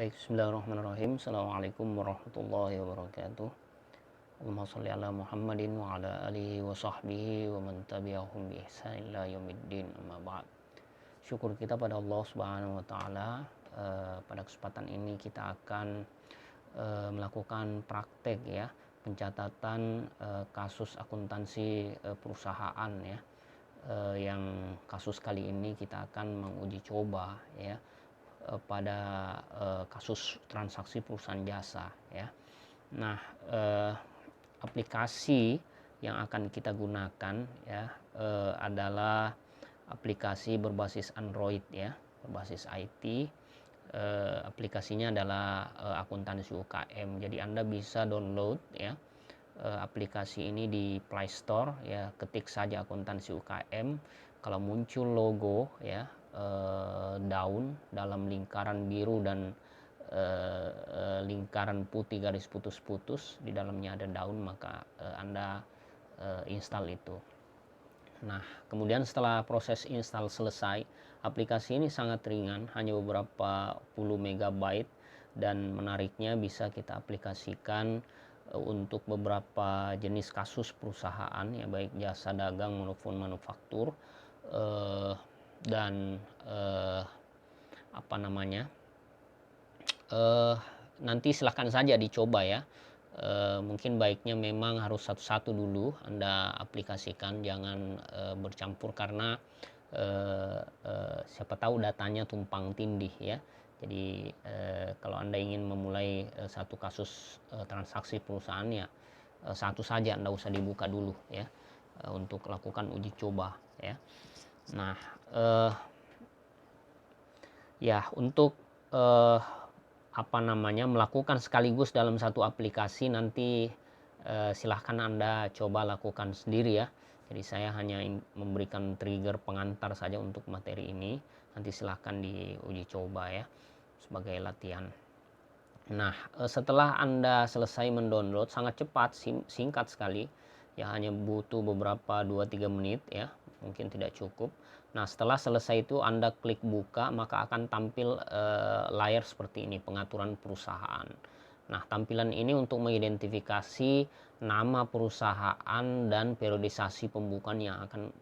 Baik, bismillahirrahmanirrahim. Assalamualaikum warahmatullahi wabarakatuh. Allahumma sholli ala Muhammadin wa ala alihi wa sahbihi wa man tabi'ahum bi ihsan ila yaumiddin, amma ba'd. Syukur kita pada Allah Subhanahu wa taala. Pada kesempatan ini kita akan melakukan praktek ya, pencatatan kasus akuntansi perusahaan ya. Yang kasus kali ini kita akan menguji coba ya pada kasus transaksi perusahaan jasa ya. Nah, aplikasi yang akan kita gunakan ya adalah aplikasi berbasis Android ya, berbasis IT. Aplikasinya adalah akuntansi UKM. Jadi Anda bisa download ya aplikasi ini di Play Store ya, ketik saja akuntansi UKM. Kalau muncul logo ya daun dalam lingkaran biru dan lingkaran putih garis putus-putus, di dalamnya ada daun, maka Anda install itu. Nah, kemudian setelah proses install selesai, aplikasi ini sangat ringan, hanya beberapa puluh megabyte, dan menariknya bisa kita aplikasikan untuk beberapa jenis kasus perusahaan ya, baik jasa dagang maupun manufaktur. Dan nanti silahkan saja dicoba ya. Mungkin baiknya memang harus satu-satu dulu Anda aplikasikan, jangan bercampur, karena siapa tahu datanya tumpang tindih ya. Jadi kalau Anda ingin memulai satu kasus transaksi perusahaan ya, satu saja, Anda usah dibuka dulu ya, untuk lakukan uji coba ya. Nah, ya untuk melakukan sekaligus dalam satu aplikasi, nanti silahkan Anda coba lakukan sendiri ya. Jadi saya hanya memberikan trigger pengantar saja untuk materi ini. Nanti silahkan diuji coba ya sebagai latihan. Nah, setelah Anda selesai mendownload, sangat cepat, singkat sekali ya, hanya butuh beberapa 2-3 menit ya, mungkin tidak cukup. Nah, setelah selesai itu Anda klik buka, maka akan tampil layar seperti ini, pengaturan perusahaan. Nah, tampilan ini untuk mengidentifikasi nama perusahaan dan periodisasi pembukaan yang akan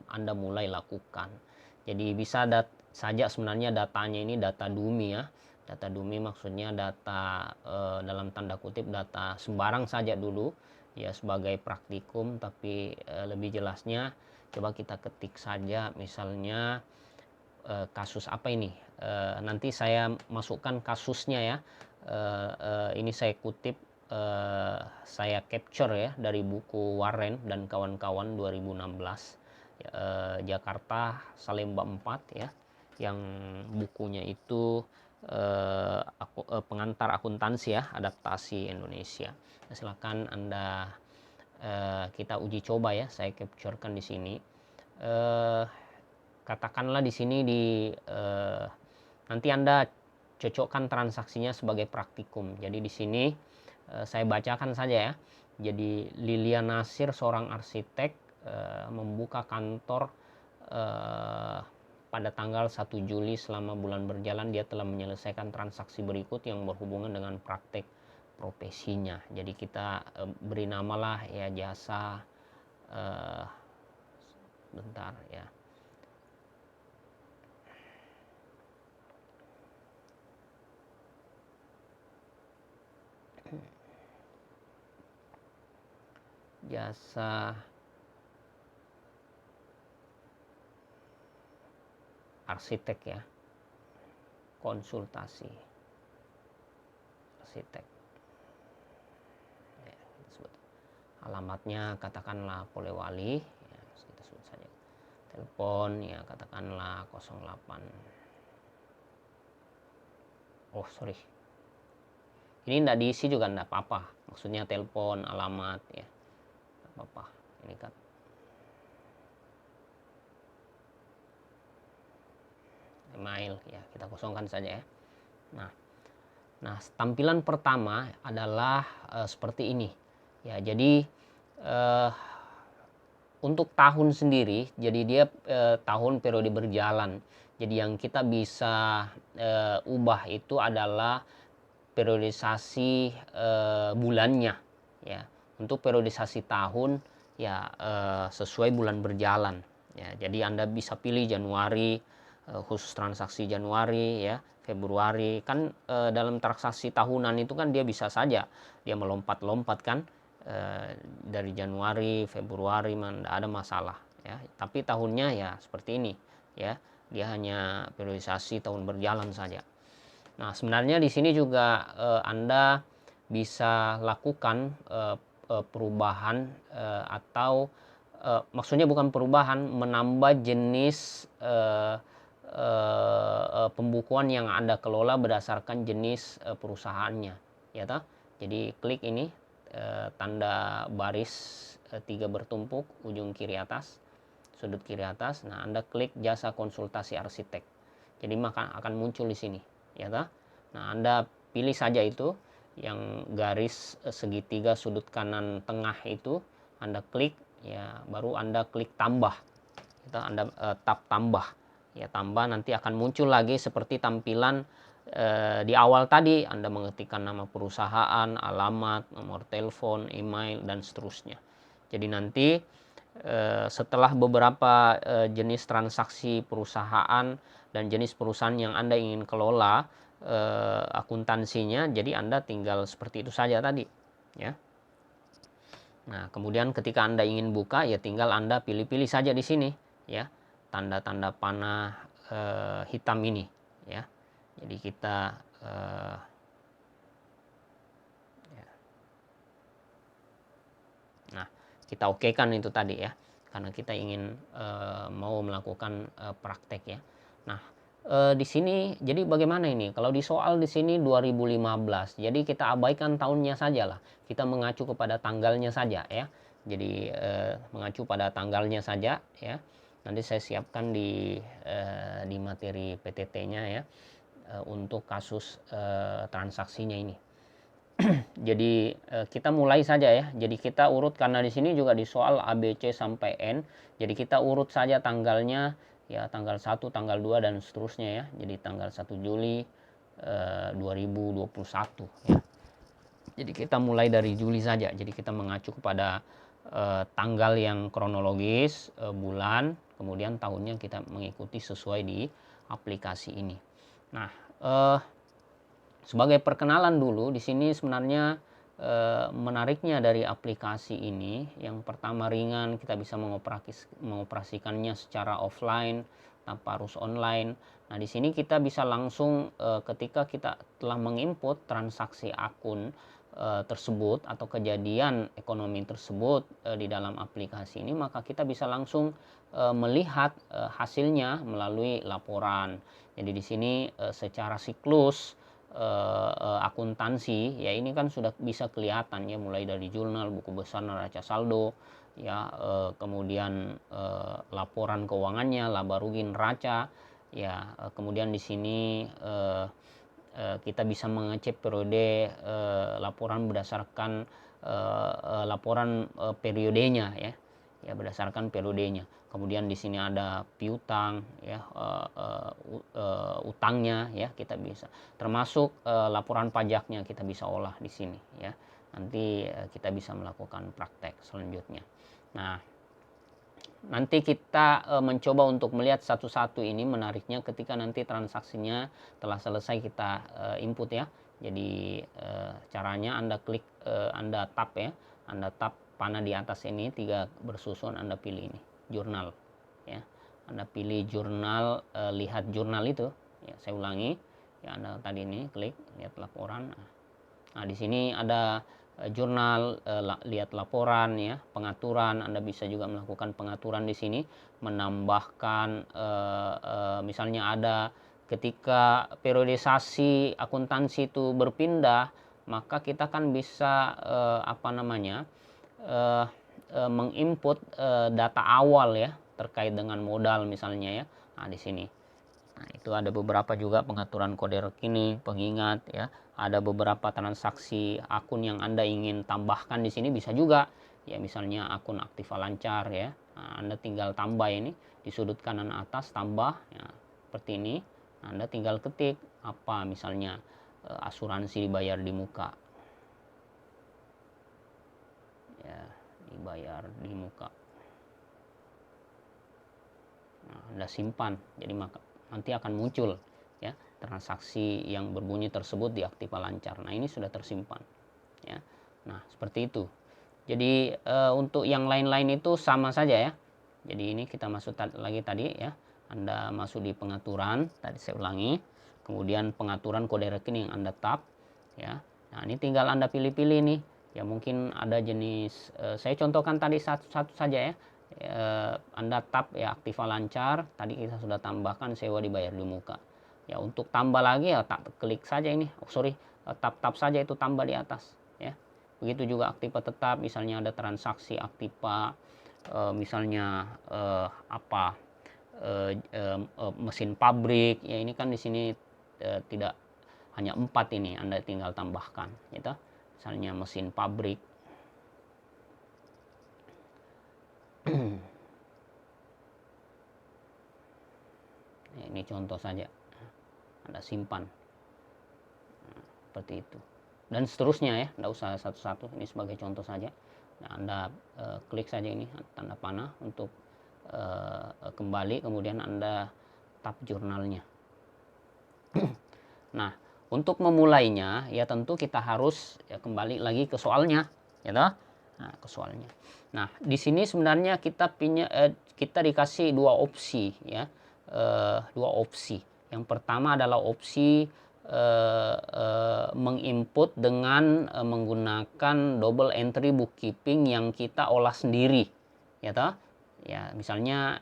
Anda mulai lakukan. Jadi bisa saja sebenarnya datanya ini data dummy ya. Data dummy maksudnya data dalam tanda kutip data sembarang saja dulu ya, sebagai praktikum. Tapi lebih jelasnya coba kita ketik saja, misalnya kasus apa ini, nanti saya masukkan kasusnya ya. Ini saya kutip, saya capture ya dari buku Warren dan kawan-kawan 2016, Jakarta Salemba 4 ya, yang bukunya itu pengantar akuntansi ya, adaptasi Indonesia. Silakan Anda kita uji coba ya, saya capturekan di sini. Katakanlah di sini nanti Anda cocokkan transaksinya sebagai praktikum. Jadi di sini saya bacakan saja ya. Jadi Lilian Nasir, seorang arsitek, membuka kantor pada tanggal 1 Juli. Selama bulan berjalan dia telah menyelesaikan transaksi berikut yang berhubungan dengan praktek profesinya. Jadi kita beri namalah ya jasa bentar ya. Jasa arsitek ya, konsultasi arsitek ya, kita sebut. Alamatnya katakanlah Polewali ya, kita sebut saja. Telepon ya katakanlah 08. Oh sorry, ini enggak diisi juga enggak apa-apa, maksudnya telepon, alamat ya, enggak apa-apa. Ini kan email ya, kita kosongkan saja ya. Nah, tampilan pertama adalah seperti ini ya. Jadi untuk tahun sendiri, jadi dia tahun periode berjalan. Jadi yang kita bisa ubah itu adalah periodisasi bulannya ya. Untuk periodisasi tahun ya sesuai bulan berjalan ya. Jadi Anda bisa pilih Januari, khusus transaksi Januari ya, Februari kan dalam transaksi tahunan itu kan dia bisa saja dia melompat-lompat kan dari Januari, Februari tidak ada masalah ya. Tapi tahunnya ya seperti ini ya, dia hanya periodisasi tahun berjalan saja. Nah, sebenarnya di sini juga Anda bisa lakukan perubahan atau maksudnya bukan perubahan, menambah jenis pembukuan yang Anda kelola berdasarkan jenis perusahaannya, ya toh. Jadi klik ini tanda baris 3 bertumpuk ujung kiri atas, sudut kiri atas. Nah, Anda klik jasa konsultasi arsitek. Jadi maka akan muncul di sini, ya toh. Nah, Anda pilih saja itu yang garis segitiga sudut kanan tengah itu, Anda klik ya, baru Anda klik tambah. Itu Anda tab tambah. Ya, tambah nanti akan muncul lagi seperti tampilan di awal tadi. Anda mengetikkan nama perusahaan, alamat, nomor telepon, email dan seterusnya. Jadi nanti setelah beberapa jenis transaksi perusahaan dan jenis perusahaan yang Anda ingin kelola akuntansinya, jadi Anda tinggal seperti itu saja tadi ya. Nah, kemudian ketika Anda ingin buka ya tinggal Anda pilih-pilih saja di sini ya, tanda-tanda panah hitam ini ya. Jadi kita ya. Nah, kita okekan itu tadi ya, karena kita ingin mau melakukan praktek ya. Nah, di sini jadi bagaimana ini? Kalau di soal di sini 2015, jadi kita abaikan tahunnya saja lah. Kita mengacu kepada tanggalnya saja ya. Jadi mengacu pada tanggalnya saja ya. Nanti saya siapkan di materi PTT-nya ya untuk kasus transaksinya ini. Jadi kita mulai saja ya. Jadi kita urut karena di sini juga di soal ABC sampai N. Jadi kita urut saja tanggalnya ya, tanggal 1, tanggal 2 dan seterusnya ya. Jadi tanggal 1 Juli 2021 ya. Jadi kita mulai dari Juli saja. Jadi kita mengacu kepada tanggal yang kronologis, bulan, kemudian tahunnya kita mengikuti sesuai di aplikasi ini. Nah, sebagai perkenalan dulu, di sini sebenarnya menariknya dari aplikasi ini, yang pertama ringan, kita bisa mengoperasikannya secara offline tanpa harus online. Nah, di sini kita bisa langsung ketika kita telah menginput transaksi akun tersebut atau kejadian ekonomi tersebut di dalam aplikasi ini, maka kita bisa langsung melihat hasilnya melalui laporan. Jadi di sini secara siklus akuntansi ya, ini kan sudah bisa kelihatan ya, mulai dari jurnal, buku besar, neraca saldo ya, kemudian laporan keuangannya, laba rugi neraca ya, kemudian di sini kita bisa mengecek periode laporan berdasarkan laporan periodenya ya, berdasarkan periodenya. Kemudian di sini ada piutang ya, utangnya ya, kita bisa termasuk laporan pajaknya kita bisa olah di sini ya. Nanti kita bisa melakukan praktek selanjutnya. Nah, nanti kita mencoba untuk melihat satu-satu ini. Menariknya ketika nanti transaksinya telah selesai kita input ya. Jadi caranya Anda klik, Anda tap ya, Anda tap panah di atas ini 3 bersusun, Anda pilih ini jurnal ya. Anda pilih jurnal, lihat jurnal itu ya. Saya ulangi ya, Anda tadi ini klik lihat laporan. Nah, di sini ada jurnal, lihat laporan ya, pengaturan. Anda bisa juga melakukan pengaturan di sini, menambahkan misalnya ada ketika periodisasi akuntansi itu berpindah, maka kita kan bisa menginput data awal ya, terkait dengan modal misalnya ya. Nah, di sini. Nah, itu ada beberapa juga pengaturan kode rekening, pengingat ya. Ada beberapa transaksi akun yang Anda ingin tambahkan di sini bisa juga. Ya, misalnya akun Aktiva Lancar ya. Nah, Anda tinggal tambah ini di sudut kanan atas, tambah ya, seperti ini. Nah, Anda tinggal ketik apa misalnya asuransi dibayar di muka, ya, dibayar di muka. Nah, Anda simpan, jadi maka nanti akan muncul ya transaksi yang berbunyi tersebut di Aktiva Lancar. Nah, ini sudah tersimpan ya. Nah, seperti itu. Jadi untuk yang lain-lain itu sama saja ya. Jadi ini kita masuk lagi tadi ya. Anda masuk di pengaturan, tadi saya ulangi. Kemudian pengaturan kode rekening Anda tap ya. Nah, ini tinggal Anda pilih-pilih nih. Ya mungkin ada jenis saya contohkan tadi satu saja ya. Anda tap ya Aktiva Lancar, tadi kita sudah tambahkan sewa dibayar di muka. Ya untuk tambah lagi ya klik saja ini. Tap saja itu tambah di atas ya. Begitu juga Aktiva tetap, misalnya ada transaksi Aktiva misalnya mesin pabrik ya, ini kan di sini tidak hanya 4 ini, Anda tinggal tambahkan gitu. Misalnya mesin pabrik. Ini contoh saja, Anda simpan seperti itu dan seterusnya ya, tidak usah satu-satu, ini sebagai contoh saja. Nah, Anda klik saja ini tanda panah untuk kembali, kemudian Anda tap jurnalnya. Nah, untuk memulainya ya tentu kita harus ya kembali lagi ke soalnya ya toh. Nah, ke soalnya. Nah, di sini sebenarnya kita dikasih dua opsi ya. Dua opsi. Yang pertama adalah opsi menginput dengan menggunakan double entry bookkeeping yang kita olah sendiri ya toh. Ya, misalnya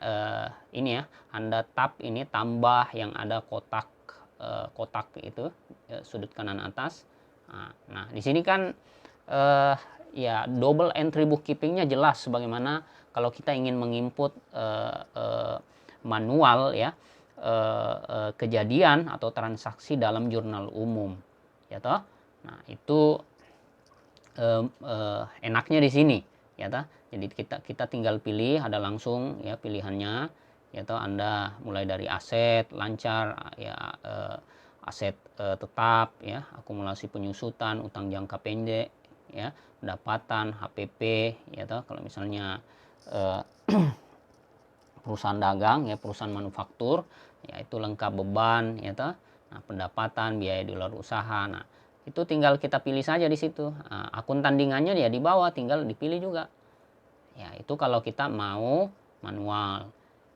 ini ya, Anda tap ini tambah yang ada kotak itu sudut kanan atas. Nah, di sini kan ya double entry bookkeepingnya jelas, sebagaimana kalau kita ingin menginput manual ya kejadian atau transaksi dalam jurnal umum ya toh. Nah, itu enaknya di sini ya toh. Jadi kita tinggal pilih, ada langsung ya pilihannya ya toh. Anda mulai dari aset lancar ya, aset tetap ya, akumulasi penyusutan, utang jangka pendek ya, pendapatan, HPP ya toh. Kalau misalnya perusahaan dagang ya, perusahaan manufaktur ya, itu lengkap beban ya toh. Nah, pendapatan, biaya di luar usaha. Nah, itu tinggal kita pilih saja di situ. Nah, akun tandingannya ya di bawah tinggal dipilih juga. Ya, itu kalau kita mau manual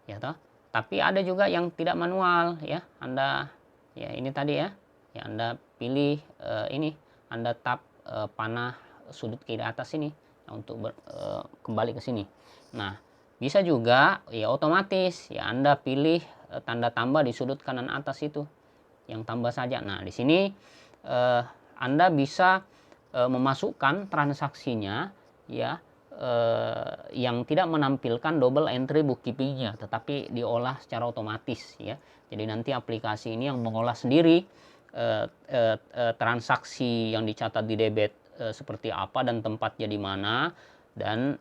ya toh. Tapi ada juga yang tidak manual ya. Anda ya ini tadi ya. Ya, Anda pilih ini, Anda tap panah sudut kiri atas ini ya, untuk kembali ke sini. Nah, bisa juga ya otomatis ya Anda pilih tanda tambah di sudut kanan atas itu, yang tambah saja. Nah, di sini Anda bisa memasukkan transaksinya ya, yang tidak menampilkan double entry bookkeepingnya, tetapi diolah secara otomatis ya. Jadi nanti aplikasi ini yang mengolah sendiri transaksi yang dicatat di debit seperti apa dan tempatnya di mana, dan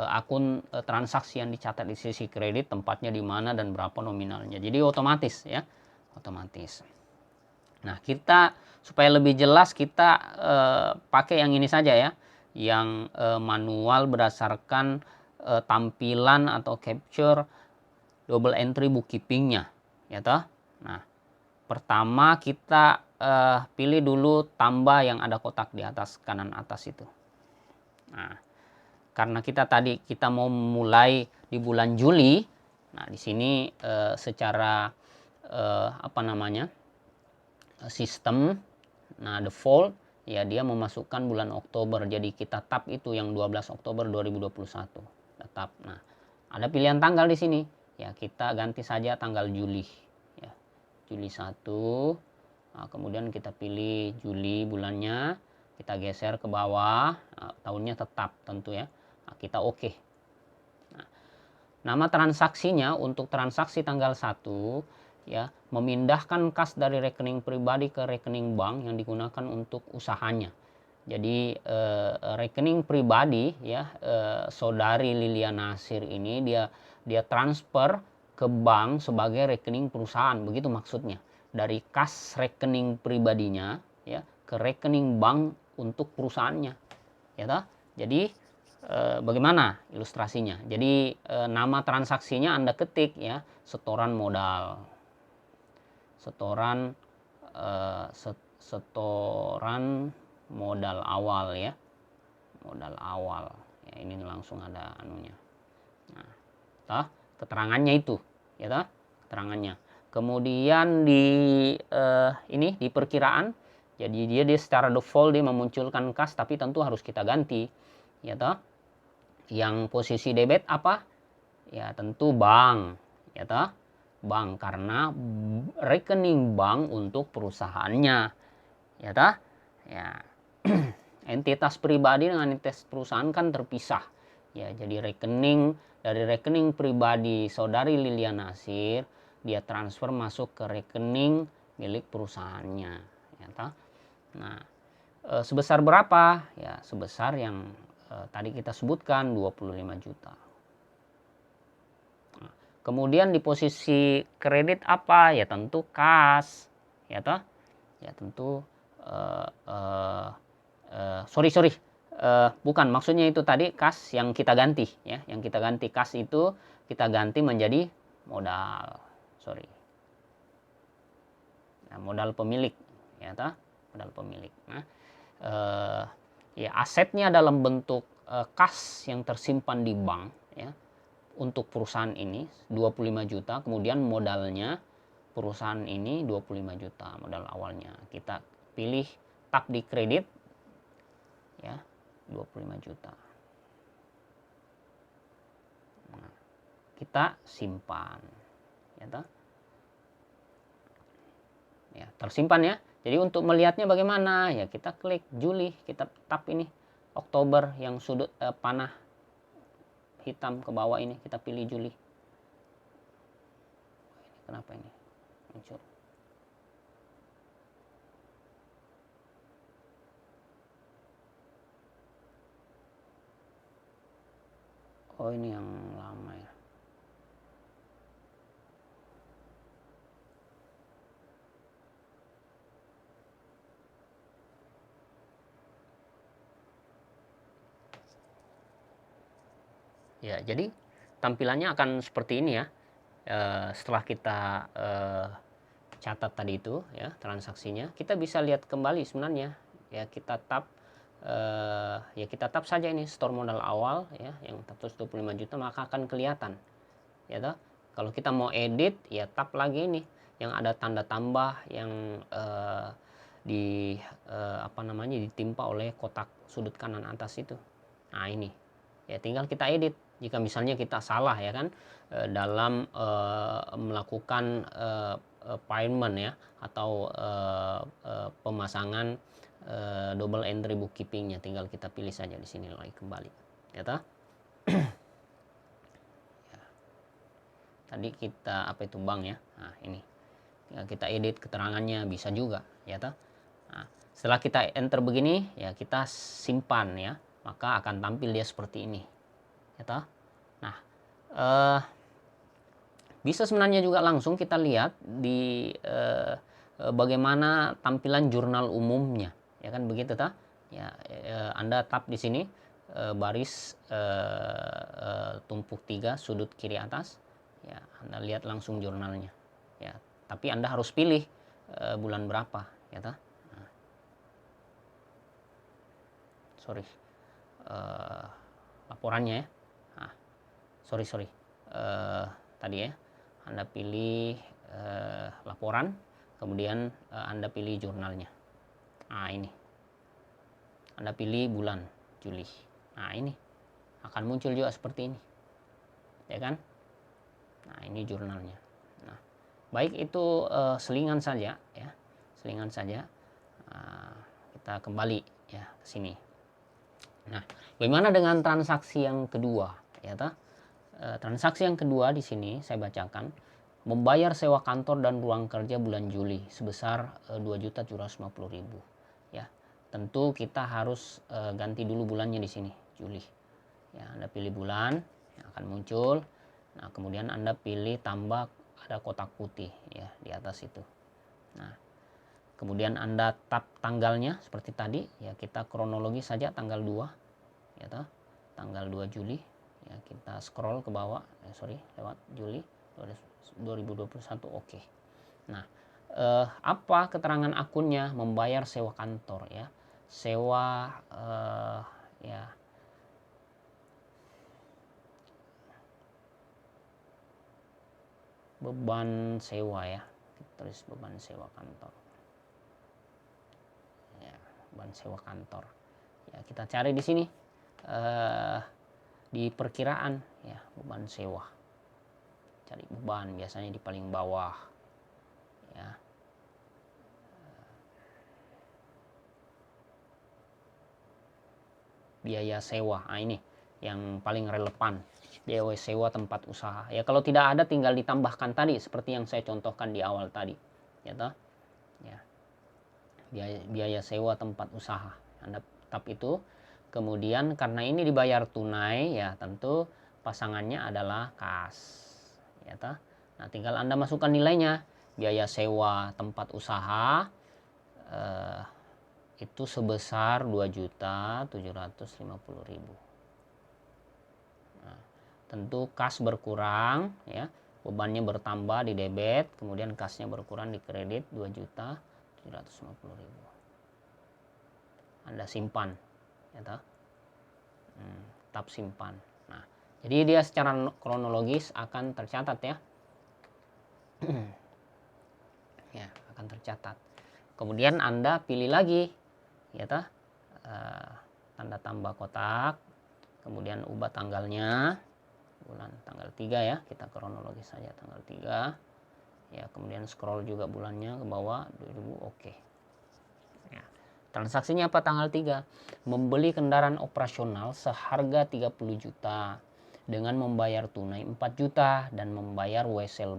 akun transaksi yang dicatat di sisi kredit tempatnya di mana dan berapa nominalnya. Jadi otomatis ya, otomatis. Nah, kita supaya lebih jelas kita pakai yang ini saja ya, yang manual berdasarkan tampilan atau capture double entry bookkeepingnya ya toh. Nah, pertama kita pilih dulu tambah yang ada kotak di atas kanan atas itu. Nah, karena kita mau mulai di bulan Juli, nah di sini secara sistem, nah default ya dia memasukkan bulan Oktober, jadi kita tap itu yang 12 Oktober 2021 tetap. Nah, ada pilihan tanggal di sini ya, kita ganti saja tanggal Juli ya, Juli 1. Nah, kemudian kita pilih Juli bulannya, kita geser ke bawah. Nah, tahunnya tetap tentu ya. Nah, kita oke. Nah, nama transaksinya untuk transaksi tanggal 1 ya, memindahkan kas dari rekening pribadi ke rekening bank yang digunakan untuk usahanya. Jadi rekening pribadi ya, saudari Lilian Nasir ini dia transfer ke bank sebagai rekening perusahaan, begitu maksudnya. Dari kas rekening pribadinya ya ke rekening bank untuk perusahaannya. Ya toh? Jadi bagaimana ilustrasinya? Jadi nama transaksinya Anda ketik ya, setoran modal. Setoran modal awal ya. Modal awal. Ya, ini langsung ada anunya. Nah, toh, keterangannya itu, ya toh? Keterangannya. Kemudian ini di perkiraan, jadi dia secara default dia memunculkan kas, tapi tentu harus kita ganti, ya toh? Yang posisi debit apa? Ya tentu bank, ya toh? Bank, karena rekening bank untuk perusahaannya, ya toh? Ya. Entitas pribadi dengan entitas perusahaan kan terpisah. Ya, jadi dari rekening pribadi saudari Lilian Nasir, dia transfer masuk ke rekening milik perusahaannya, ya toh? Nah, sebesar berapa? Ya, sebesar yang tadi kita sebutkan 25 juta. Nah, kemudian di posisi kredit apa? Ya tentu kas, ya toh? Ya tentu bukan, maksudnya itu tadi kas yang kita ganti ya, yang kita ganti kas itu kita ganti menjadi modal, modal pemilik, ya toh? Modal pemilik. Nah, ya asetnya dalam bentuk kas yang tersimpan di bank ya untuk perusahaan ini 25 juta, kemudian modalnya perusahaan ini 25 juta modal awalnya. Kita pilih tab di kredit ya, 25 juta. Nah, kita simpan ya toh? Ya, tersimpan ya. Jadi untuk melihatnya bagaimana? Ya kita klik Juli, kita tab ini Oktober yang sudut panah hitam ke bawah ini, kita pilih Juli. Kenapa ini muncul? Oh ini yang lama ya. Ya, jadi tampilannya akan seperti ini ya. Setelah kita catat tadi itu ya transaksinya, kita bisa lihat kembali sebenarnya. Ya kita tab saja ini store modal awal ya yang 125 juta, maka akan kelihatan. Ya toh? Kalau kita mau edit ya tab lagi ini yang ada tanda tambah yang ditimpa oleh kotak sudut kanan atas itu. Nah, ini. Ya tinggal kita edit. Jika misalnya kita salah ya kan dalam melakukan payment ya atau pemasangan double entry bookkeepingnya, tinggal kita pilih saja di sini lagi kembali. Ya toh? Ya. Tadi kita bank ya. Nah, ini. Tinggal kita edit keterangannya, bisa juga ya toh. Nah, setelah kita enter begini ya kita simpan ya, maka akan tampil dia seperti ini. Ya toh? Nah, bisa sebenarnya juga langsung kita lihat di bagaimana tampilan jurnal umumnya, ya kan begitu toh? Ya, Anda tab di sini baris tumpuk 3 sudut kiri atas, ya Anda lihat langsung jurnalnya. Ya, tapi Anda harus pilih bulan berapa, ya toh? Nah, laporannya ya. Nah, tadi ya Anda pilih laporan, kemudian Anda pilih jurnalnya. Nah, ini Anda pilih bulan Juli. Nah, ini akan muncul juga seperti ini, ya kan? Nah, ini jurnalnya. Nah, baik itu selingan saja ya, selingan saja. Kita kembali ya ke sini. Nah, bagaimana dengan transaksi yang kedua, ya toh? Transaksi yang kedua di sini saya bacakan, membayar sewa kantor dan ruang kerja bulan Juli sebesar 2.750.000 ya. tentu kita harus ganti dulu bulannya di sini, Juli. Ya, Anda pilih bulan yang akan muncul. Nah, kemudian Anda pilih tambah ada kotak putih ya di atas itu. Nah, kemudian Anda tap tanggalnya seperti tadi ya, kita kronologi saja tanggal 2 ya toh. Tanggal 2 Juli ya, kita scroll ke bawah lewat Juli 2021. Oke. Nah, apa keterangan akunnya? Membayar sewa kantor ya. Sewa ya beban sewa ya. Kita tulis beban sewa kantor. Ya, beban sewa kantor. Ya, kita cari di sini di perkiraan ya, beban sewa. Cari beban biasanya di paling bawah ya. Biaya sewa. Nah, ini yang paling relevan. Biaya sewa tempat usaha. Ya, kalau tidak ada tinggal ditambahkan tadi seperti yang saya contohkan di awal tadi. Ya toh? Ya. Biaya sewa tempat usaha. Anda tap itu. Kemudian karena ini dibayar tunai ya, tentu pasangannya adalah kas. Ya toh? Nah, tinggal Anda masukkan nilainya. Biaya sewa tempat usaha itu sebesar 2.750.000. Nah, tentu kas berkurang ya, bebannya bertambah di debit, kemudian kasnya berkurang di kredit 2.750.000. Anda simpan ya toh? Tap simpan. Nah, jadi dia secara kronologis akan tercatat ya. Ya, akan tercatat. Kemudian Anda pilih lagi ya toh, tanda tambah kotak, kemudian ubah tanggalnya, bulan tanggal 3 ya, kita kronologis saja tanggal 3 ya, kemudian scroll juga bulannya ke bawah 2000. Oke ya. Transaksinya apa? Tanggal 3 membeli kendaraan operasional seharga 30 juta dengan membayar tunai 4 juta dan memberikan wesel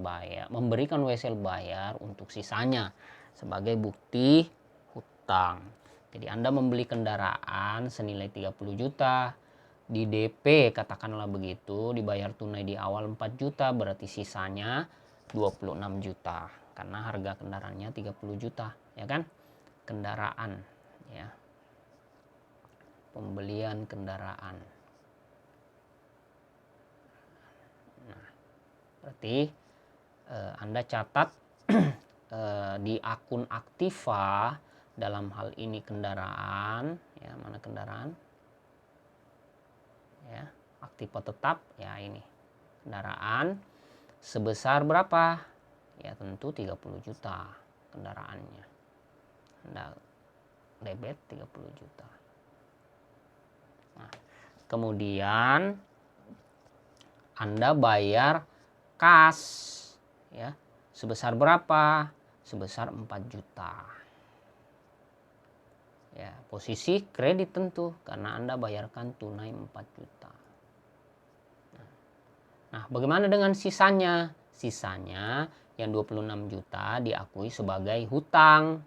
bayar untuk sisanya sebagai bukti hutang. Jadi Anda membeli kendaraan senilai 30 juta, di DP katakanlah begitu, dibayar tunai di awal 4 juta, berarti sisanya 26 juta. Karena harga kendaraannya 30 juta, ya kan? Kendaraan, ya. Pembelian kendaraan. Nah, berarti Anda catat di akun aktiva dalam hal ini kendaraan ya, mana kendaraan ya, aktiva tetap ya, ini kendaraan sebesar berapa ya, tentu 30 juta kendaraannya. Anda debit 30 juta. Nah, kemudian Anda bayar kas ya, sebesar berapa? Sebesar 4 juta. Ya, posisi kredit tentu karena Anda bayarkan tunai 4 juta. Nah, bagaimana dengan sisanya? Sisanya yang 26 juta diakui sebagai hutang.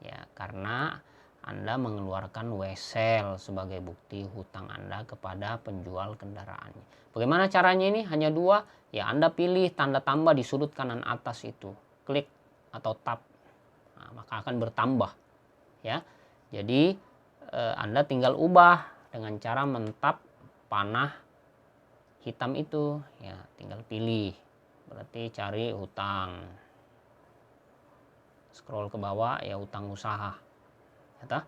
Ya, karena Anda mengeluarkan wesel sebagai bukti hutang Anda kepada penjual kendaraannya. Bagaimana caranya ini? Hanya dua. Ya, Anda pilih tanda tambah di sudut kanan atas itu. Klik atau tap. Nah, maka akan bertambah. Ya. Jadi Anda tinggal ubah dengan cara mentap panah hitam itu ya, tinggal pilih, berarti cari hutang, scroll ke bawah ya, hutang usaha ya,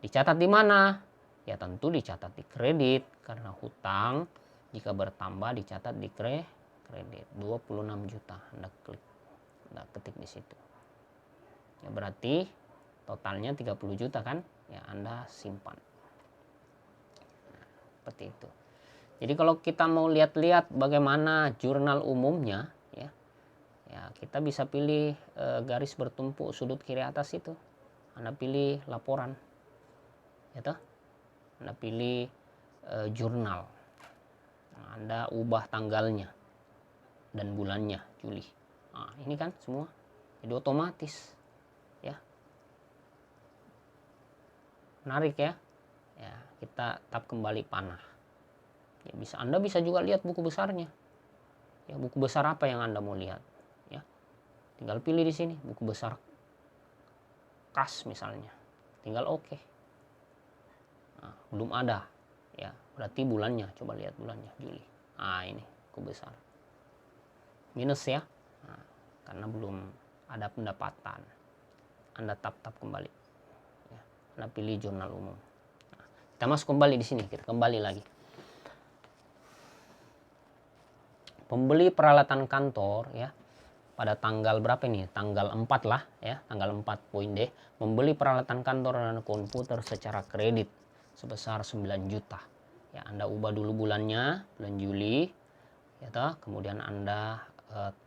dicatat di mana ya, tentu dicatat di kredit karena hutang jika bertambah dicatat di kredit 26 juta. Anda klik, Anda ketik di situ ya, berarti totalnya 30 juta kan ya, Anda simpan. Nah, seperti itu. Jadi kalau kita mau lihat-lihat bagaimana jurnal umumnya ya, ya kita bisa pilih garis bertumpuk sudut kiri atas itu. Anda pilih laporan ya toh? Anda pilih jurnal. Nah, Anda ubah tanggalnya dan bulannya, Juli. Nah, ini kan semua jadi otomatis ya. Menarik ya. Ya, kita tap kembali panah. Ya, Anda bisa juga lihat buku besarnya. Ya, buku besar apa yang Anda mau lihat? Ya, tinggal pilih di sini buku besar kas misalnya. Tinggal oke. Nah, belum ada. Ya, berarti bulannya. Coba lihat bulannya, Juli. Nah, ini buku besar. Minus ya. Nah, karena belum ada pendapatan. Anda tap kembali. Ya, Anda pilih jurnal umum. Nah, kita masuk kembali di sini. Kita kembali lagi. Pembeli peralatan kantor ya pada tanggal berapa ini? Tanggal 4 lah ya, tanggal 4 poin D. Membeli peralatan kantor dan komputer secara kredit sebesar 9 juta. Ya, Anda ubah dulu bulannya, bulan Juli. Ya toh, kemudian Anda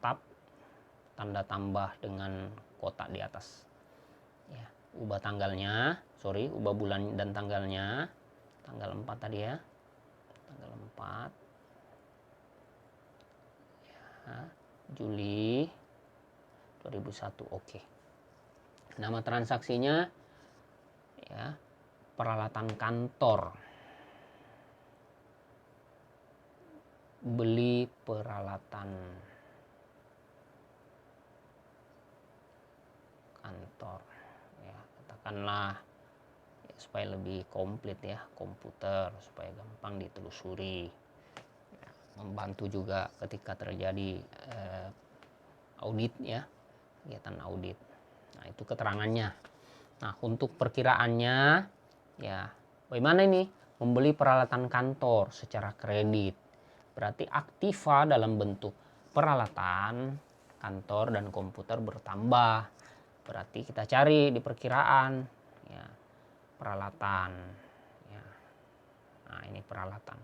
tap tanda tambah dengan kotak di atas. Ya, ubah tanggalnya, ubah bulan dan tanggalnya. Tanggal 4 tadi ya. Tanggal 4 Juli 2001. Oke. Nama transaksinya ya, peralatan kantor. Beli peralatan kantor. Ya, katakanlah ya, supaya lebih komplit ya, komputer supaya gampang ditelusuri. Membantu juga ketika terjadi audit ya, kegiatan audit. Nah, itu keterangannya. Nah, untuk perkiraannya ya, bagaimana ini? Membeli peralatan kantor secara kredit. Berarti aktiva dalam bentuk peralatan kantor dan komputer bertambah. Berarti kita cari di perkiraan ya, peralatan ya. Nah, ini peralatan.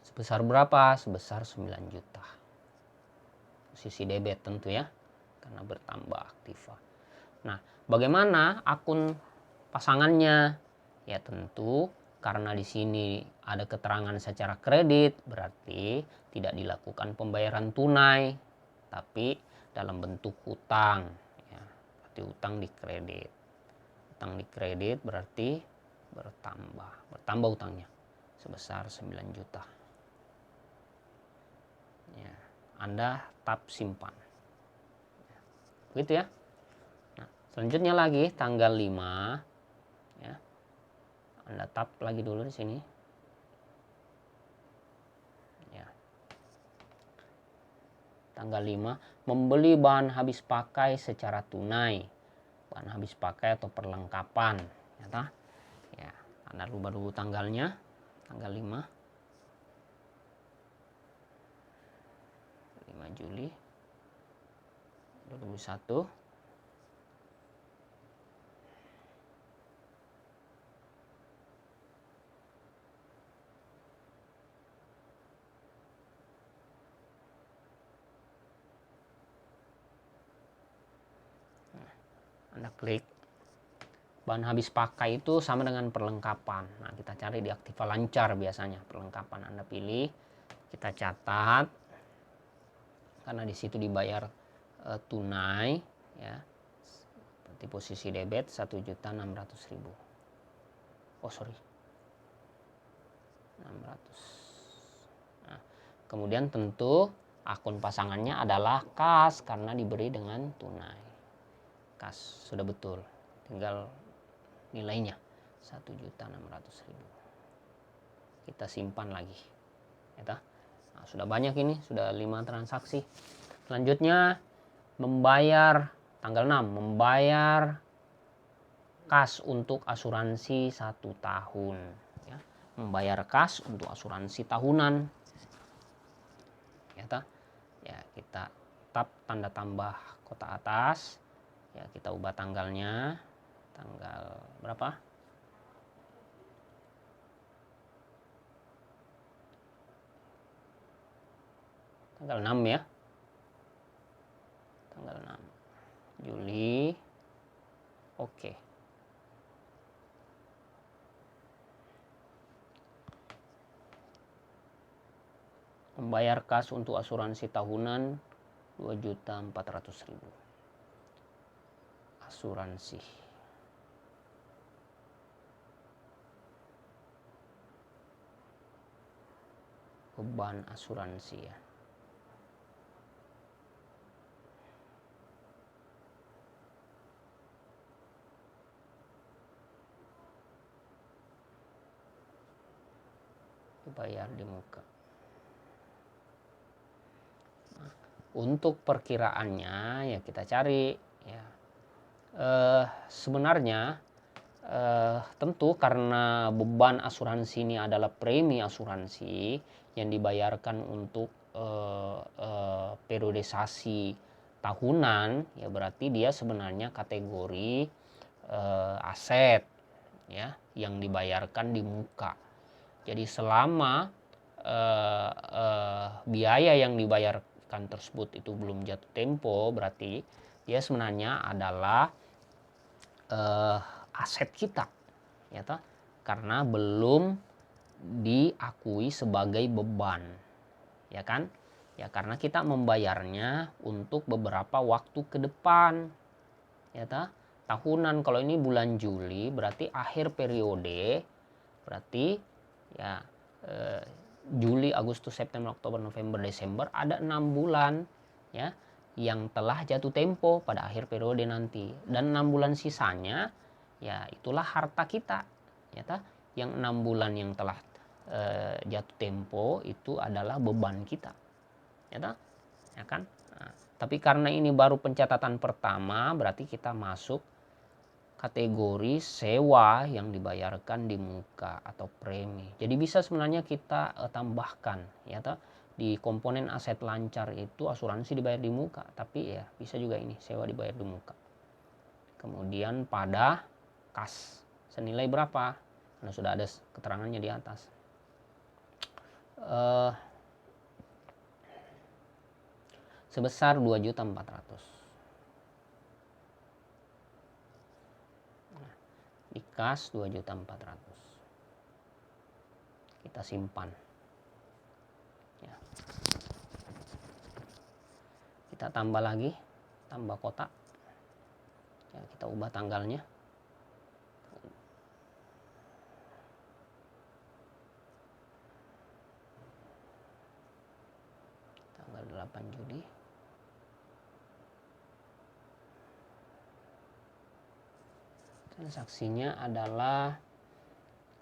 Sebesar berapa? Sebesar 9 juta. Posisi debit tentu ya, karena bertambah aktiva. Nah, bagaimana akun pasangannya? Ya tentu karena di sini ada keterangan secara kredit, berarti tidak dilakukan pembayaran tunai, tapi dalam bentuk hutang. Ya, berarti hutang di kredit. Hutang di kredit berarti bertambah hutangnya sebesar 9 juta. Ya, Anda tap simpan. Begitu ya. Nah, selanjutnya lagi tanggal 5 ya. Anda tap lagi dulu di sini. Ya. Tanggal 5 membeli bahan habis pakai secara tunai. Bahan habis pakai atau perlengkapan, ya tah? Ya, Anda rubah dulu tanggalnya. Tanggal 5 Juli 2001. Anda klik. Bahan habis pakai itu sama dengan perlengkapan. Nah, kita cari di aktiva lancar biasanya. Perlengkapan Anda pilih, kita catat. Karena di situ dibayar tunai ya. Berarti posisi debit 1.600.000. Oh, sorry. 600. Nah, kemudian tentu akun pasangannya adalah kas karena diberi dengan tunai. Kas sudah betul, tinggal nilainya 1.600.000. Kita simpan lagi ya. Nah, sudah banyak ini, sudah 5 transaksi. Selanjutnya membayar tanggal 6, membayar kas untuk asuransi 1 tahun ya. Membayar kas untuk asuransi tahunan ya. Ya, kita tap tanda tambah kotak atas. Ya, kita ubah tanggalnya. Tanggal berapa? Tanggal 6 ya. Tanggal 6 Juli. Oke. Membayar kas untuk asuransi tahunan 2.400.000. asuransi. Beban asuransi ya. Dibayar di muka. Nah, untuk perkiraannya ya kita cari ya. Sebenarnya tentu karena beban asuransi ini adalah premi asuransi yang dibayarkan untuk periodisasi tahunan, ya berarti dia sebenarnya kategori aset ya yang dibayarkan di muka. Jadi selama biaya yang dibayarkan tersebut itu belum jatuh tempo, berarti dia sebenarnya adalah aset kita, ya toh? Karena belum diakui sebagai beban, ya kan? Ya karena kita membayarnya untuk beberapa waktu ke depan, ya toh? Tahunan. Kalau ini bulan Juli berarti akhir periode, berarti ya Juli, Agustus, September, Oktober, November, Desember, ada 6 bulan ya yang telah jatuh tempo pada akhir periode nanti, dan 6 bulan sisanya ya itulah harta kita, ya toh? Yang 6 bulan yang telah jatuh tempo itu adalah beban kita, ya toh? Ya kan? Nah, tapi karena ini baru pencatatan pertama, berarti kita masuk kategori sewa yang dibayarkan di muka atau premi. Jadi bisa sebenarnya kita tambahkan, ya toh, di komponen aset lancar itu asuransi dibayar di muka, tapi ya bisa juga ini sewa dibayar di muka. Kemudian pada kas senilai berapa? Karena sudah ada keterangannya di atas. Sebesar 2.400.000. Di kas 2.400.000. Kita simpan. Ya. Kita tambah lagi, tambah kotak. Ya, kita ubah tanggalnya. Tanggal 8 Juli. Transaksinya adalah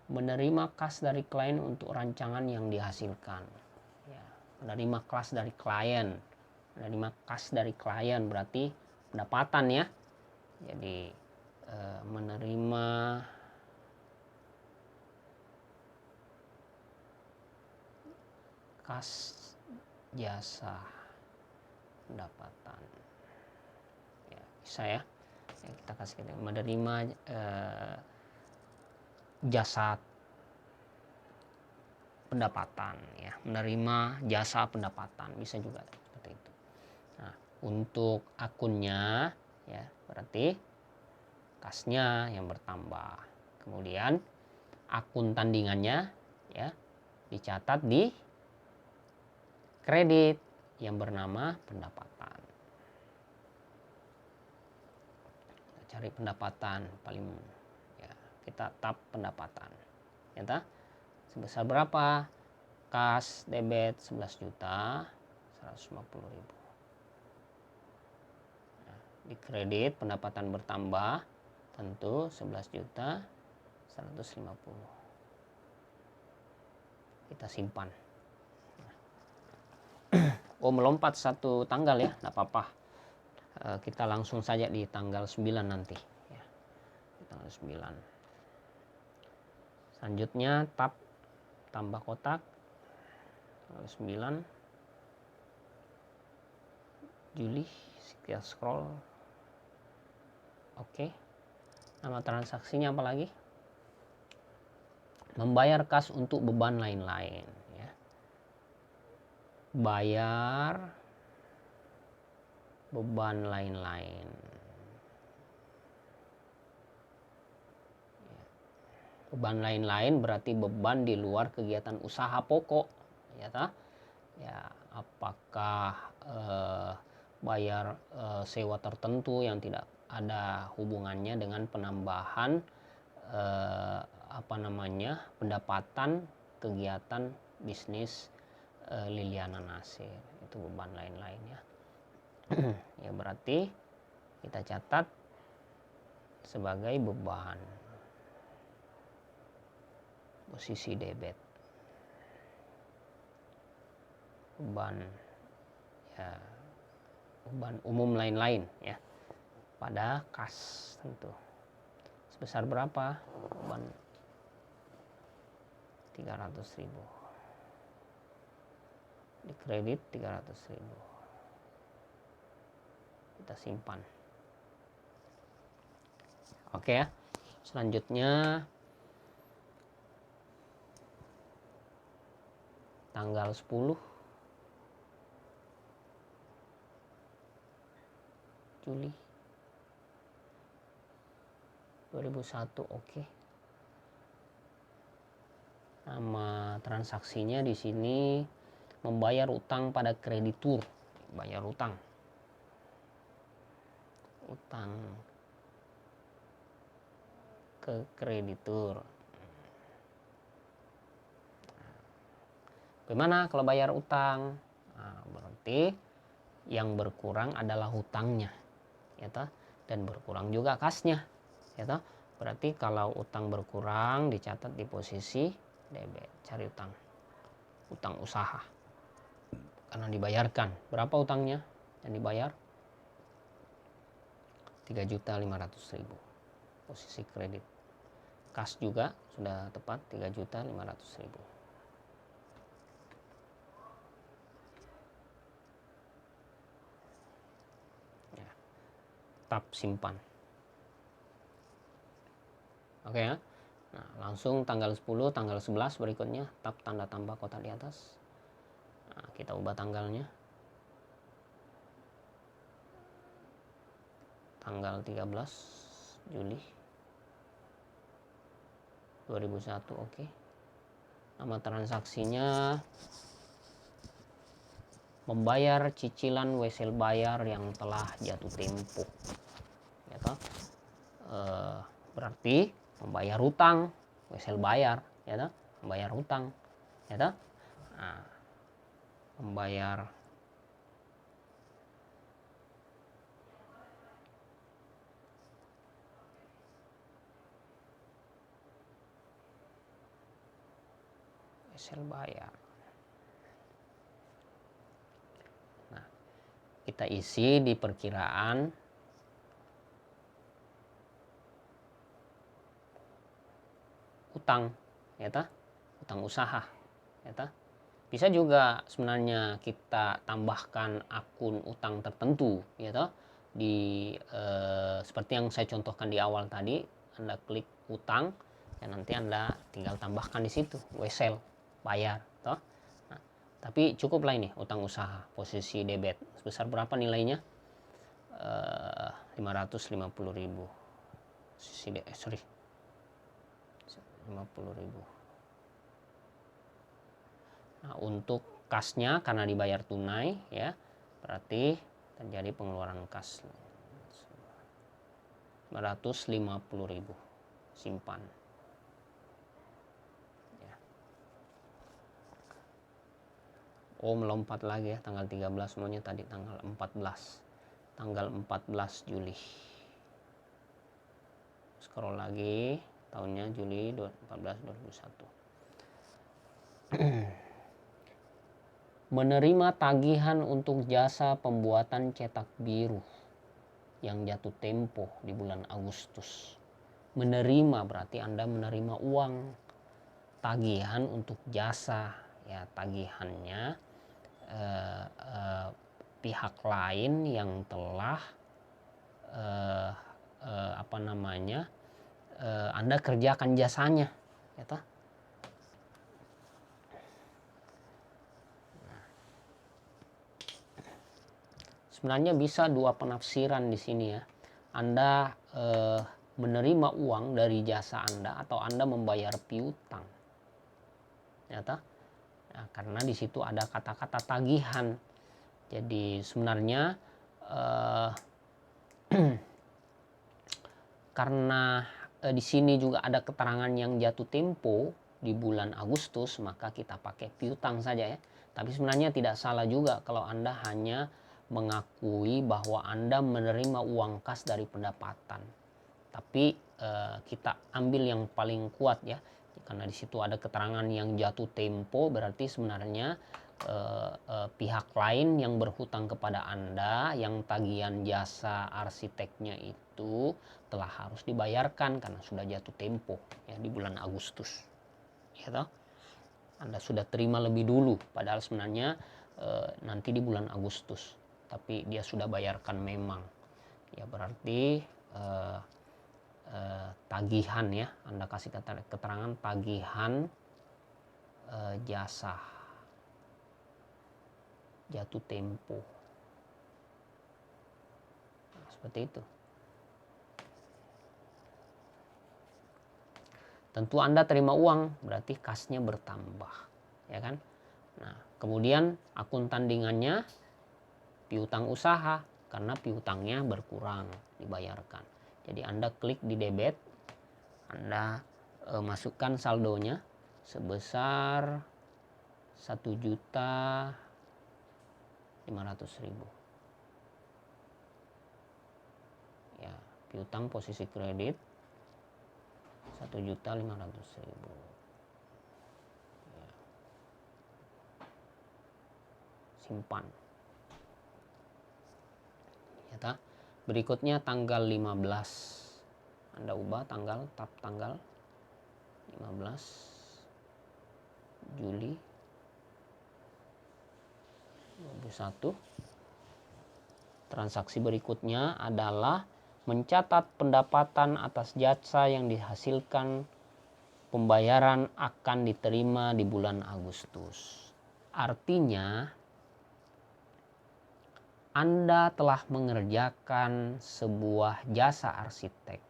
menerima kas dari klien untuk rancangan yang dihasilkan. Ya, menerima kas dari klien. Menerima kas dari klien berarti pendapatan ya. Jadi menerima kas jasa pendapatan. Ya, bisa ya. Kita kasih menerima jasa pendapatan ya, menerima jasa pendapatan, bisa juga seperti itu. Nah, untuk akunnya ya berarti kasnya yang bertambah, kemudian akun tandingannya ya dicatat di kredit yang bernama pendapatan. Cari pendapatan paling ya, kita tap pendapatan, ya tak? Sebesar berapa? Kas debit 11.150.000. Nah, di kredit pendapatan bertambah tentu 11.150.000. Kita simpan. Oh, melompat satu tanggal ya, enggak apa-apa. Kita langsung saja di tanggal 9 nanti ya. Di tanggal 9. Selanjutnya tab tambah kotak tanggal 9 Juli, kita scroll. Oke. Nama transaksinya apa lagi? Membayar kas untuk beban lain-lain ya. Bayar beban lain-lain. Beban lain-lain berarti beban di luar kegiatan usaha pokok, ya toh? Ya, apakah bayar sewa tertentu yang tidak ada hubungannya dengan penambahan pendapatan kegiatan bisnis Liliana Nasir. Itu beban lain-lain ya. Ya berarti kita catat sebagai beban posisi debit. Beban ya, beban umum lain-lain ya pada kas tentu. Sebesar berapa? Beban 300.000. Di kredit 300.000. Kita simpan. Oke ya. Selanjutnya tanggal 10 Juli 2001. Oke. Nama transaksinya di sini membayar utang pada kreditur. Bayar utang ke kreditur. Bagaimana kalau bayar utang? Nah, berarti yang berkurang adalah hutangnya, ya toh? Dan berkurang juga kasnya, ya toh? Berarti kalau utang berkurang dicatat di posisi debit. Cari utang usaha, karena dibayarkan. Berapa utangnya yang dibayar? 3.500.000. Posisi kredit. Kas juga sudah tepat 3.500.000. Ya. Tab simpan. Oke ya. Nah, langsung tanggal 10, tanggal 11 berikutnya tab tanda tambah kotak di atas. Nah, kita ubah tanggalnya. Tanggal 13 Juli 2001. Oke. Nama transaksinya membayar cicilan wesel bayar yang telah jatuh tempo, ya toh? Berarti membayar hutang, wesel bayar, ya toh? Membayar hutang, ya toh? Nah, membayar wesel bayar. Nah, kita isi di perkiraan utang, ya toh? Utang usaha, ya toh? Bisa juga sebenarnya kita tambahkan akun utang tertentu, ya toh? Seperti yang saya contohkan di awal tadi, Anda klik utang, dan nanti Anda tinggal tambahkan di situ wesel bayar, toh? Nah, tapi cukuplah ini utang usaha posisi debit. Sebesar berapa nilainya? 550.000. Posisi 50.000. Nah, untuk kasnya karena dibayar tunai ya, berarti terjadi pengeluaran kas 550.000. Simpan ya. Oh, melompat lagi ya, tanggal 13 maunya tadi tanggal 14. Tanggal 14 Juli. Scroll lagi, tahunnya Juli 14 2001. Menerima tagihan untuk jasa pembuatan cetak biru yang jatuh tempo di bulan Agustus. Menerima berarti Anda menerima uang tagihan untuk jasa, ya tagihannya pihak lain yang telah Anda kerjakan jasanya, ya toh? Sebenarnya bisa dua penafsiran di sini ya. Anda menerima uang dari jasa Anda atau Anda membayar piutang, ya toh? Nah, karena di situ ada kata-kata tagihan. Jadi sebenarnya karena di sini juga ada keterangan yang jatuh tempo di bulan Agustus, maka kita pakai piutang saja ya. Tapi sebenarnya tidak salah juga kalau Anda hanya mengakui bahwa Anda menerima uang kas dari pendapatan. Tapi kita ambil yang paling kuat ya, karena di situ ada keterangan yang jatuh tempo, berarti sebenarnya pihak lain yang berhutang kepada Anda, yang tagihan jasa arsiteknya itu telah harus dibayarkan karena sudah jatuh tempo ya di bulan Agustus. Ya toh? Anda sudah terima lebih dulu, padahal sebenarnya nanti di bulan Agustus, tapi dia sudah bayarkan memang. Ya berarti tagihan ya, Anda kasih keterangan tagihan jasa jatuh tempo. Nah, seperti itu. Tentu Anda terima uang, berarti kasnya bertambah, ya kan? Nah, kemudian akun tandingannya piutang usaha, karena piutangnya berkurang dibayarkan. Jadi Anda klik di debit, Anda masukkan saldonya sebesar 1.500.000. Ya, piutang posisi kredit 1.500.000. Ya. Simpan. Ya, berikutnya tanggal 15. Anda ubah tanggal 15 Juli 21. Transaksi berikutnya adalah mencatat pendapatan atas jasa yang dihasilkan, pembayaran akan diterima di bulan Agustus. Artinya Anda telah mengerjakan sebuah jasa arsitek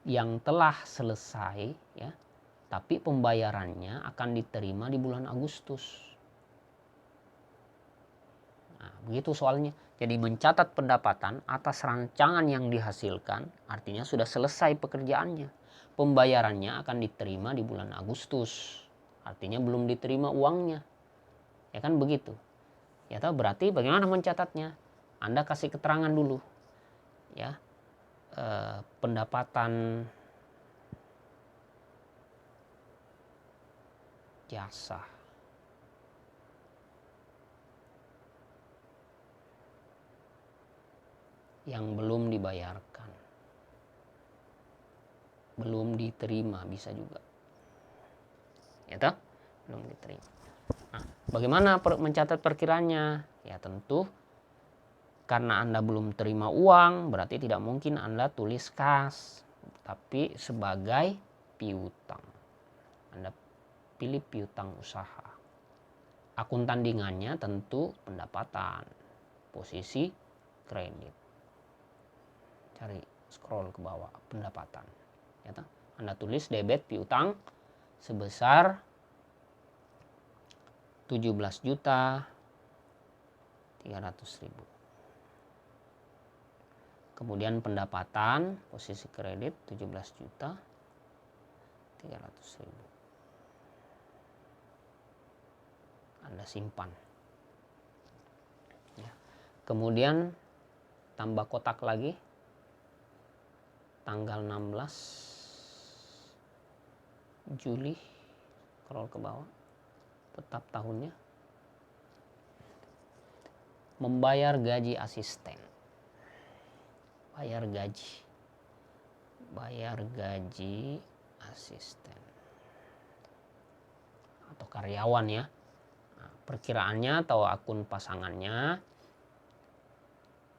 yang telah selesai ya, tapi pembayarannya akan diterima di bulan Agustus. Nah, begitu soalnya. Jadi mencatat pendapatan atas rancangan yang dihasilkan artinya sudah selesai pekerjaannya. Pembayarannya akan diterima di bulan Agustus. Artinya belum diterima uangnya. Ya kan begitu. Ya tahu, berarti bagaimana mencatatnya? Anda kasih keterangan dulu. Ya. Pendapatan jasa yang belum dibayarkan, belum diterima, bisa juga ya toh, belum diterima. Nah, bagaimana mencatat perkiranya? Ya tentu karena Anda belum terima uang, berarti tidak mungkin Anda tulis kas, tapi sebagai piutang. Anda pilih piutang usaha. Akun tandingannya tentu pendapatan, posisi kredit. Cari scroll ke bawah, pendapatan. Ya, Anda tulis debit piutang sebesar 17.300.000. Kemudian pendapatan posisi kredit 17.300.000. Anda simpan. Ya. Kemudian tambah kotak lagi. Tanggal 16 Juli, scroll ke bawah, tetap tahunnya. Membayar gaji asisten. Bayar gaji asisten atau karyawan ya. Nah, perkiraannya atau akun pasangannya,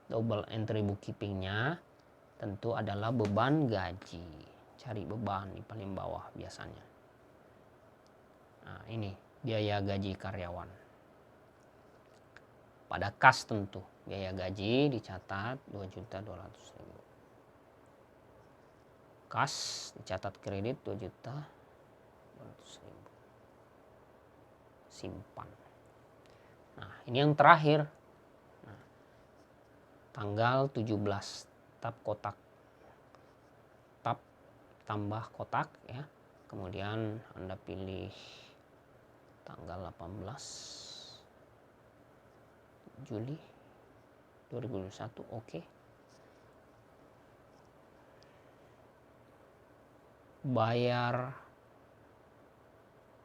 double entry bookkeepingnya tentu adalah beban gaji. Cari beban di paling bawah biasanya. Nah, ini biaya gaji karyawan. Pada kas tentu biaya gaji dicatat 2.200.000. Kas dicatat kredit 2.200.000. Simpan. Nah, ini yang terakhir. Nah, tanggal 17, tab kotak, tab tambah kotak ya. Kemudian Anda pilih tanggal 18 Juli 2021, oke. Bayar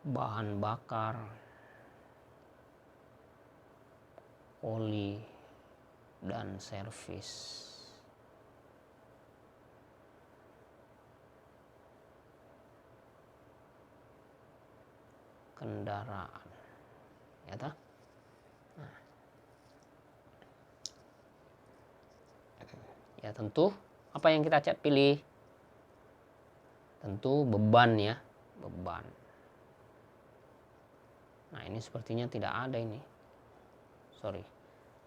bahan bakar, oli, dan servis. Kendaraan. Ya toh? Nah. Ya tentu apa yang kita pilih? Tentu beban ya, beban. Nah, ini sepertinya tidak ada ini. Sorry.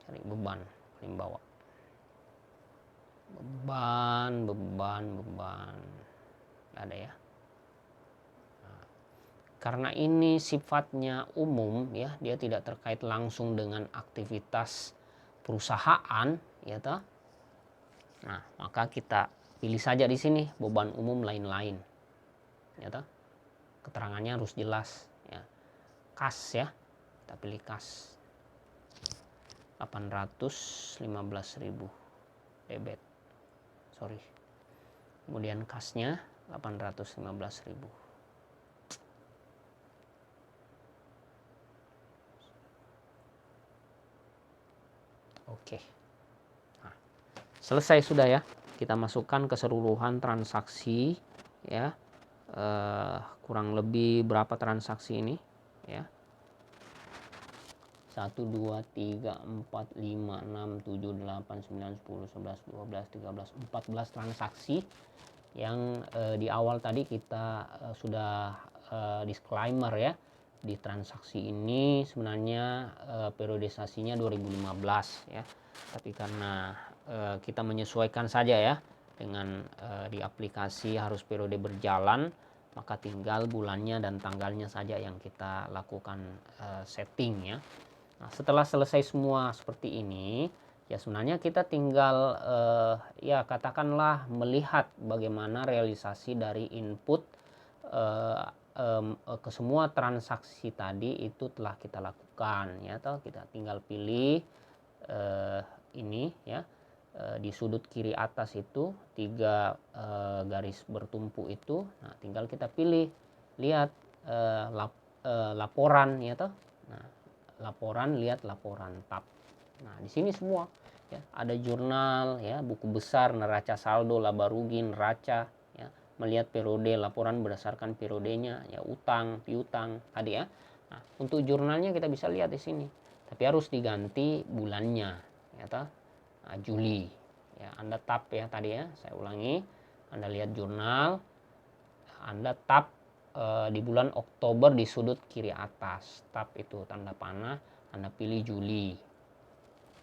Cari beban paling bawah. Beban. Nggak ada ya. Nah, karena ini sifatnya umum ya, dia tidak terkait langsung dengan aktivitas perusahaan ya toh. Nah, maka kita pilih saja di sini beban umum lain-lain. Ya toh. Keterangannya harus jelas ya. Kas ya. Kita pilih kas. 815.000 debit. Sorry. Kemudian kasnya 815.000. Oke. Nah, selesai sudah ya. Kita masukkan keseluruhan transaksi ya. Kurang lebih berapa transaksi ini ya? 1, 2, 3, 4, 5, 6, 7, 8, 9, 10, 11, 12, 13, 14 transaksi yang di awal tadi kita sudah disclaimer ya. Di transaksi ini sebenarnya periodisasinya 2015 ya. Tapi karena kita menyesuaikan saja ya dengan di aplikasi harus periode berjalan, maka tinggal bulannya dan tanggalnya saja yang kita lakukan setting ya. Nah, setelah selesai semua seperti ini, ya sebenarnya kita tinggal ya katakanlah melihat bagaimana realisasi dari input ke semua transaksi tadi itu telah kita lakukan ya, atau kita tinggal pilih ini ya, di sudut kiri atas itu 3 garis bertumpu itu. Nah, tinggal kita pilih, lihat laporan ya toh. Nah, laporan, lihat laporan tab. Nah, di sini semua ya, ada jurnal ya, buku besar, neraca saldo, laba rugi, neraca ya, melihat periode, laporan berdasarkan periodenya ya, utang, piutang tadi ya. Nah, untuk jurnalnya kita bisa lihat di sini. Tapi harus diganti bulannya ya toh. Nah, Juli. Ya, Anda tab ya tadi ya, saya ulangi. Anda lihat jurnal, Anda tab di bulan Oktober di sudut kiri atas, tab itu tanda panah, Anda pilih Juli.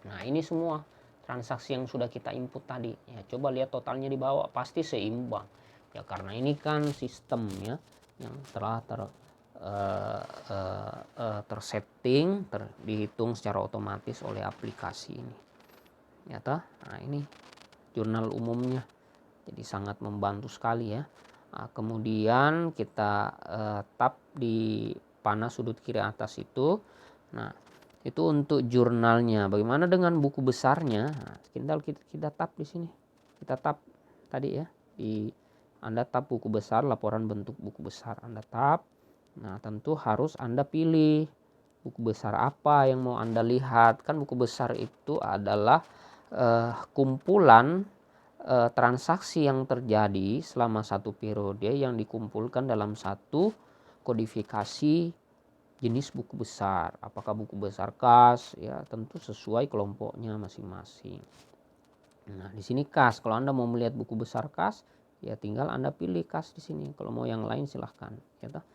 Nah, ini semua transaksi yang sudah kita input tadi ya, coba lihat totalnya di bawah, pasti seimbang ya, karena ini kan sistem ya yang telah tersetting, dihitung secara otomatis oleh aplikasi ini ya toh. Nah, ini jurnal umumnya, jadi sangat membantu sekali ya. Nah, kemudian kita tab di panah sudut kiri atas itu. Nah, itu untuk jurnalnya. Bagaimana dengan buku besarnya? Nah, kita tab di sini. Kita tab tadi ya. Anda tab buku besar, laporan bentuk buku besar. Anda tab. Nah, tentu harus Anda pilih buku besar apa yang mau Anda lihat. Kan buku besar itu adalah kumpulan transaksi yang terjadi selama satu periode yang dikumpulkan dalam satu kodifikasi jenis buku besar. Apakah buku besar kas ya, tentu sesuai kelompoknya masing-masing. Nah, di sini kas. Kalau Anda mau melihat buku besar kas, ya tinggal Anda pilih kas di sini. Kalau mau yang lain silahkan ya toh.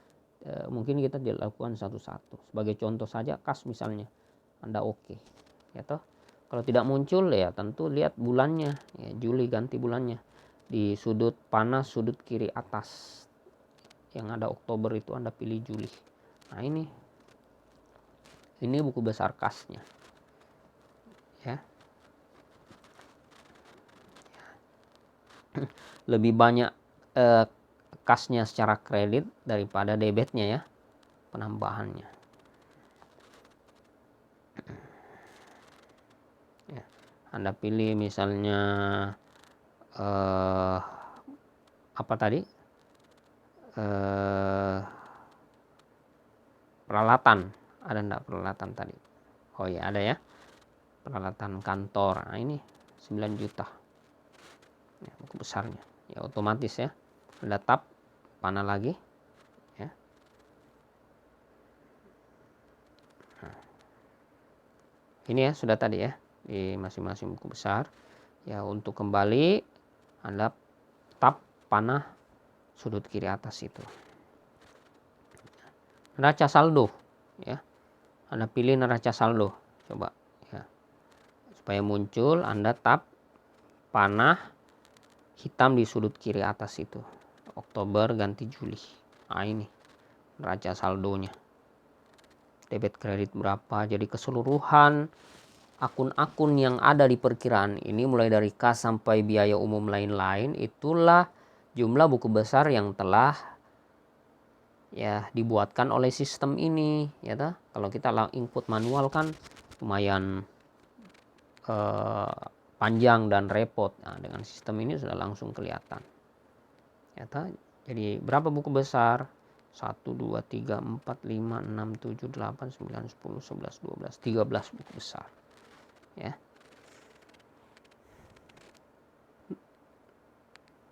Mungkin kita dilakukan satu-satu. Sebagai contoh saja kas misalnya. Anda oke ya toh. Kalau tidak muncul ya tentu lihat bulannya ya, Juli ganti bulannya di sudut panah sudut kiri atas yang ada Oktober itu Anda pilih Juli. Nah, ini buku besar kasnya ya. lebih banyak kasnya secara kredit daripada debitnya ya, penambahannya. Ya, Anda pilih misalnya apa tadi, peralatan, ada enggak peralatan tadi? Oh ya ada ya, peralatan kantor. Nah ini 9 juta ya, buku besarnya ya, otomatis ya. Anda tap panah lagi ya. Nah, ini ya sudah tadi ya di masing-masing buku besar ya. Untuk kembali Anda tap panah sudut kiri atas itu, neraca saldo ya. Anda pilih neraca saldo, coba ya, supaya muncul. Anda tap panah hitam di sudut kiri atas itu, Oktober ganti Juli. Nah ini neraca saldonya, debit kredit berapa. Jadi keseluruhan akun-akun yang ada di perkiraan ini, mulai dari kas sampai biaya umum lain-lain, itulah jumlah buku besar yang telah ya dibuatkan oleh sistem ini ya toh. Kalau kita input manual kan lumayan panjang dan repot. Nah, dengan sistem ini sudah langsung kelihatan ya toh. Jadi berapa buku besar? 1, 2, 3, 4, 5, 6, 7, 8, 9, 10, 11, 12, 13 buku besar ya.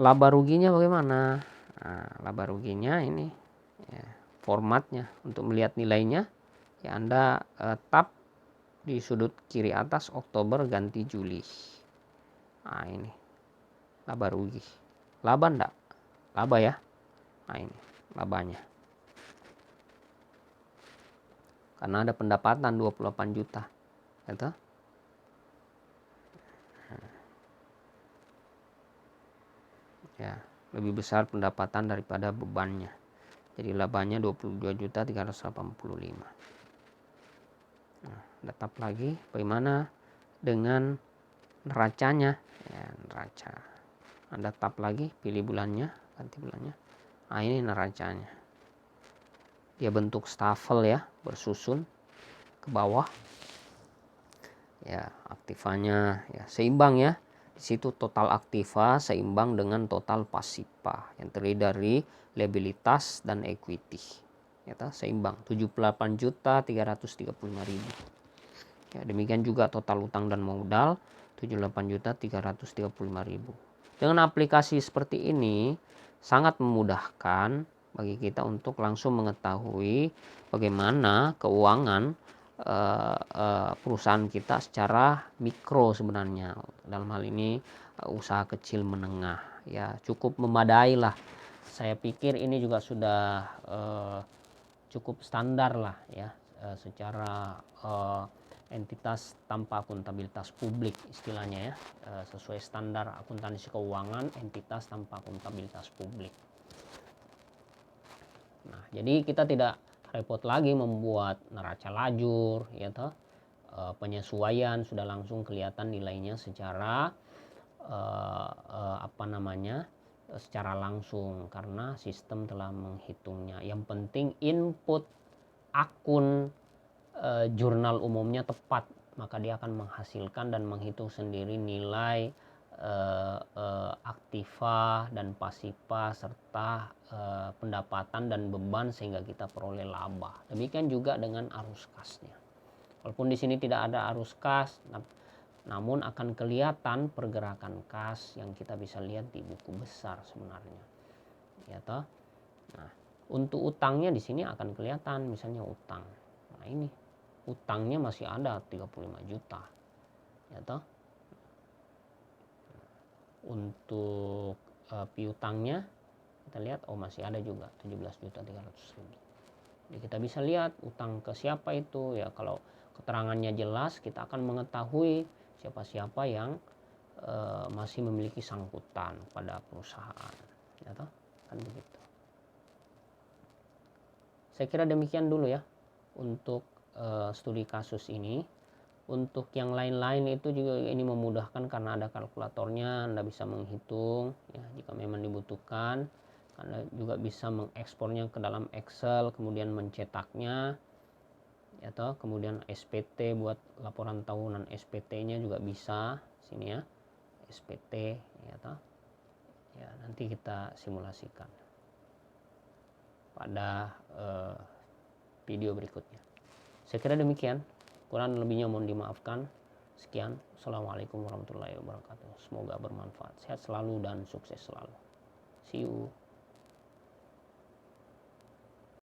Laba ruginya bagaimana? Nah, laba ruginya ini ya, formatnya untuk melihat nilainya ya, Anda tap di sudut kiri atas Oktober ganti Juli. Nah ini laba rugi, laba enggak? Laba ya. Nah ini labanya, karena ada pendapatan 28 juta gitu. Ya, lebih besar pendapatan daripada bebannya. Jadi labanya 22.385. Nah, Anda tap lagi, bagaimana dengan neracanya? Ya, neraca. Anda tap lagi, pilih bulannya, ganti bulannya. Nah, ini neracanya. Dia bentuk stafel ya, bersusun ke bawah. Ya, aktivanya ya seimbang ya. Di situ total aktiva seimbang dengan total pasiva yang terdiri dari liabilitas dan equity. Ya, seimbang 78.335.000. Ya, demikian juga total utang dan modal 78.335.000. Dengan aplikasi seperti ini sangat memudahkan bagi kita untuk langsung mengetahui bagaimana keuangan perusahaan kita secara mikro sebenarnya. Dalam hal ini usaha kecil menengah ya, cukup memadai lah. Saya pikir ini juga sudah cukup standar lah ya, secara entitas tanpa akuntabilitas publik istilahnya ya, sesuai standar akuntansi keuangan entitas tanpa akuntabilitas publik. Nah, jadi kita tidak repot lagi membuat neraca lajur ya toh. Penyesuaian sudah langsung kelihatan nilainya secara secara langsung karena sistem telah menghitungnya. Yang penting input akun jurnal umumnya tepat, maka dia akan menghasilkan dan menghitung sendiri nilai aktiva dan pasiva serta pendapatan dan beban sehingga kita peroleh laba. Demikian juga dengan arus kasnya. Walaupun di sini tidak ada arus kas, namun akan kelihatan pergerakan kas yang kita bisa lihat di buku besar sebenarnya. Ya toh. Nah, untuk utangnya di sini akan kelihatan misalnya utang. Nah, ini utangnya masih ada 35 juta. Ya toh. Untuk piutangnya kita lihat masih ada juga 17.300.000. Jadi kita bisa lihat utang ke siapa itu ya. Kalau keterangannya jelas, kita akan mengetahui siapa-siapa yang masih memiliki sangkutan pada perusahaan ya toh, kan begitu. Saya kira demikian dulu ya untuk studi kasus ini. Untuk yang lain-lain itu juga ini memudahkan karena ada kalkulatornya, Anda bisa menghitung ya jika memang dibutuhkan. Anda juga bisa mengekspornya ke dalam Excel, kemudian mencetaknya ya toh, kemudian SPT buat laporan tahunan, SPT-nya juga bisa sini ya, SPT ya toh. Ya, nanti kita simulasikan pada video berikutnya. Saya kira demikian. Kurang lebihnya mohon dimaafkan. Sekian. Assalamualaikum warahmatullahi wabarakatuh. Semoga bermanfaat. Sehat selalu dan sukses selalu. See you.